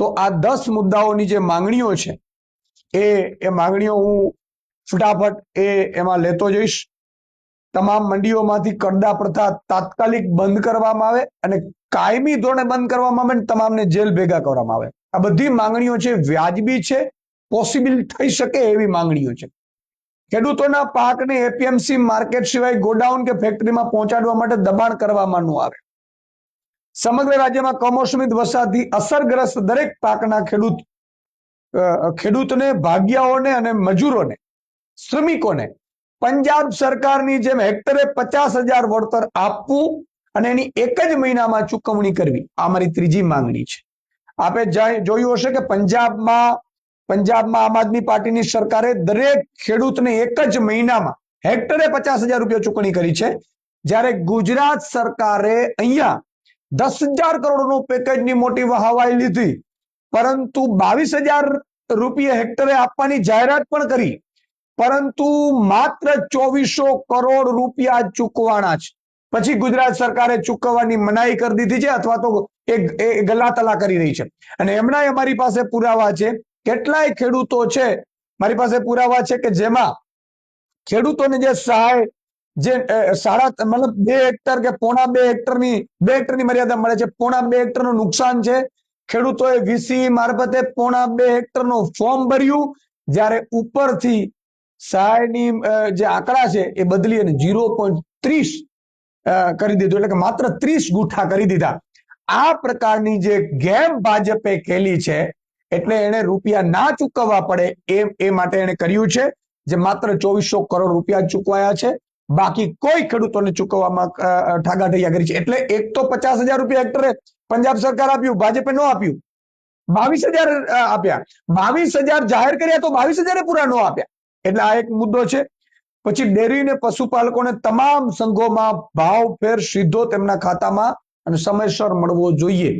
તો આ 10 મુદ્દાઓની જે માંગણીઓ છે એ માંગણીઓ હું ફટાફટ એમાં લેતો જઈશ. તમામ મંડીઓમાંથી કરડા પ્રથા તાત્કાલિક બંધ કરવામાં આવે અને કાયમી ધોરણે બંધ કરવામાં આવે અને તમામને જેલ ભેગા કરવામાં આવે. આ બધી માંગણીઓ છે, વ્યાજબી છે, પોસિબલ થઈ શકે એવી માંગણીઓ છે. ખેડૂતોના પાકને એપીએમસી માર્કેટ સિવાય ગોડાઉન કે ફેક્ટરીમાં પહોંચાડવા માટે દબાણ કરવામાં ન આવે. સમગ્ર રાજ્યમાં કમોસમી વરસાદથી અસરગ્રસ્ત દરેક પાકના ખેડૂતને, ભાગિયાઓને અને મજૂરોને, શ્રમિકોને પંજાબ સરકારની જેમ હેક્ટરે 50,000 વળતર આપવું અને એની એક જ મહિનામાં ચૂકવણી કરવી. આ મારી ત્રીજી માંગણી છે. આપે જોયું હશે કે પંજાબમાં આમ આદમી પાર્ટીની સરકારે દરેક ખેડૂતને એક જ મહિનામાં હેક્ટરે 50,000 રૂપિયા ચૂકવણી કરી છે. જ્યારે ગુજરાત સરકારે અહીંયા 10,000 કરોડનું પેકેજની મોટી વહાવાઈ લીધી, પરંતુ 22,000 રૂપિયા હેક્ટરે આપવાની જાહેરાત પણ કરી, પરંતુ માત્ર 2400 કરોડ રૂપિયા ચૂકવાના છે. પછી ગુજરાત સરકારે ચૂકવવાની મનાઈ કરી દીધી છે અથવા તો એ ગલાતલા કરી રહી છે. અને એમના અમારી પાસે પુરાવા છે. કેટલાય ખેડૂતો છે, મારી પાસે પુરાવા છે કે જેમાં ખેડૂતોને જે સહાય જે 2 હેક્ટર કે પોણા 2 હેક્ટરની મર્યાદા મળે છે, પોણા 2 હેક્ટરનું નુકસાન છે. ખેડૂતોએ વીસી મારફતે પોણા 2 હેક્ટરનું ફોર્મ ભર્યું, જ્યારે ઉપરથી સહાયની જે આંકડા છે એ બદલી અને 0.30 કરી દીધું, એટલે કે માત્ર 30 ગુઠા કરી દીધા. આ પ્રકારની જે ગેમ ભાજપે ખેલી છે, એટલે એને રૂપિયા ના ચૂકવવા પડે એ માટે એને કર્યું છે, જે માત્ર 2400 કરોડ રૂપિયા ચૂકવાયા છે. બાકી કોઈ ખેડૂતોને ચૂકવવામાં ઠાગાઠૈયા કરી છે. એટલે એક તો 50,000 રૂપિયા હેક્ટરે પંજાબ સરકાર આપ્યું, ભાજપે ન આપ્યું. 22,000 આપ્યા, 22,000 જાહેર કર્યા તો 22,000 પૂરા ન આપ્યા. એટલે આ એક મુદ્દો છે. પછી ડેરી ને પશુપાલકોને તમામ સંઘોમાં ભાવ ફેર સીધો તેમના ખાતામાં અને સમયસર મળવો જોઈએ.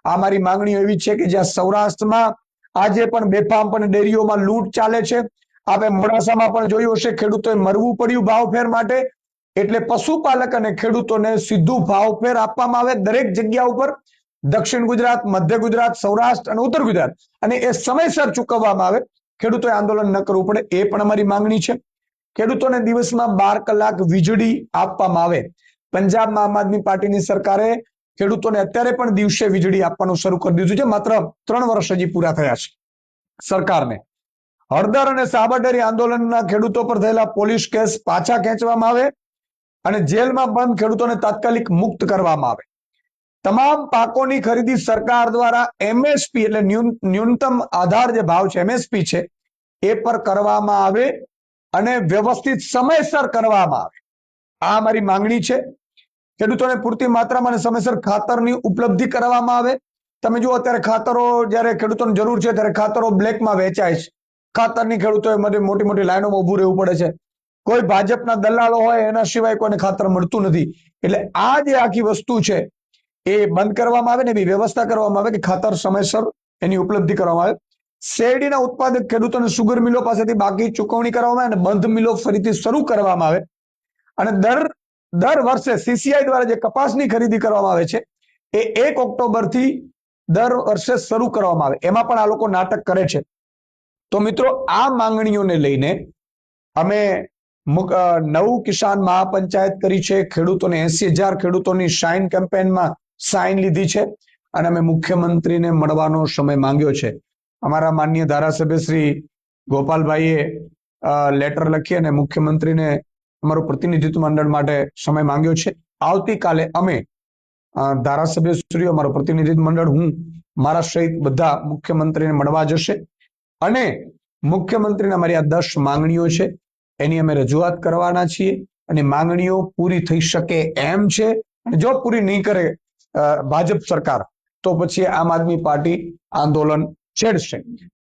આ મારી માંગણીઓ એવી છે કે જ્યાં સૌરાષ્ટ્રમાં આજે પણ બેફામપણે ડેરીઓમાં લૂંટ ચાલે છે. આપણે મોડાસામાં પણ જોયું હશે, ખેડૂતોએ મરવું પડ્યું ભાવફેર માટે. એટલે પશુપાલક અને ખેડૂતોને સીધું ભાવફેર આપવામાં આવે દરેક જગ્યા ઉપર, દક્ષિણ ગુજરાત, મધ્ય ગુજરાત, સૌરાષ્ટ્ર અને ઉત્તર ગુજરાત, અને એ સમયસર ચૂકવવામાં આવે. ખેડૂતોએ આંદોલન ન કરવું પડે, એ પણ અમારી માંગણી છે. ખેડૂતોને દિવસમાં 12 કલાક વીજળી આપવામાં આવે. પંજાબમાં આમ આદમી પાર્ટીની સરકારે ખેડૂતોને અત્યારે પણ દિવસે વીજળી આપવાનું શરૂ કરી દીધું છે. માત્ર 3 વર્ષ હજી પૂરા થયા છે સરકારને. હળદર અને સાબરડેરી આંદોલનના ખેડૂતો પર થયેલા પોલીસ કેસ પાછા ખેંચવામાં આવે અને જેલમાં બંધ ખેડૂતોને તાત્કાલિક મુક્ત કરવામાં આવે. તમામ પાકોની ખરીદી સરકાર દ્વારા એમએસપી એટલે ન્યૂનતમ આધાર જે ભાવ છે, એમએસપી છે, એ પર કરવામાં આવે અને વ્યવસ્થિત સમયસર કરવામાં આવે. આ અમારી માંગણી છે. ખેડૂતોને પૂરતી માત્રામાં અને સમયસર ખાતરની ઉપલબ્ધિ કરવામાં આવે. તમે જુઓ અત્યારે ખાતરો, જ્યારે ખેડૂતોને જરૂર છે ત્યારે ખાતરો બ્લેકમાં વેચાય છે. ખાતરની ખેડૂતોએ મોટી મોટી લાઈનોમાં ઉભું રહેવું પડે છે. કોઈ ભાજપના દલાલો હોય એના સિવાય કોઈને ખાતર મળતું નથી. એટલે આ જે આખી વસ્તુ છે એ બંધ કરવામાં આવે ને એવી વ્યવસ્થા કરવામાં આવે કે ખાતર સમયસર એની ઉપલબ્ધિ કરવામાં આવે. શેરડીના ઉત્પાદક ખેડૂતોને સુગર મિલો પાસેથી બાકી ચૂકવણી કરવામાં આવે અને બંધ મિલો ફરીથી શરૂ કરવામાં આવે. અને દર વર્ષે સીસીઆઈ દ્વારા જે કપાસની ખરીદી કરવામાં આવે છે એ 1 ઓક્ટોબરથી દર વર્ષે શરૂ કરવામાં આવે. એમાં પણ આ લોકો નાટક કરે છે. તો મિત્રો, આ માંગણીઓને લઈને અમે નવું કિસાન મહાપંચાયત કરી છે. ખેડૂતોને 80,000 ખેડૂતોની સાઇન કેમ્પેનમાં સાઇન લીધી છે અને અમે મુખ્યમંત્રીને મળવાનો સમય માંગ્યો છે. અમારા માનનીય ધારાસભ્ય શ્રી ગોપાલભાઈએ લેટર લખી અને મુખ્યમંત્રીને અમારું પ્રતિનિધિત્વ મંડળ માટે સમય માંગ્યો છે. આવતીકાલે અમે ધારાસભ્યશ્રીઓ, અમારું પ્રતિનિધિત્વ મંડળ, હું મારા સહિત બધા મુખ્યમંત્રીને મળવા જશે અને મુખ્યમંત્રીને અમારી આ 10 માંગણીઓ છે એની અમે રજૂઆત કરવાના છીએ. અને માંગણીઓ પૂરી થઈ શકે એમ છે. જો પૂરી નહીં કરે ભાજપ સરકાર તો પછી આમ આદમી પાર્ટી આંદોલન છેડશે.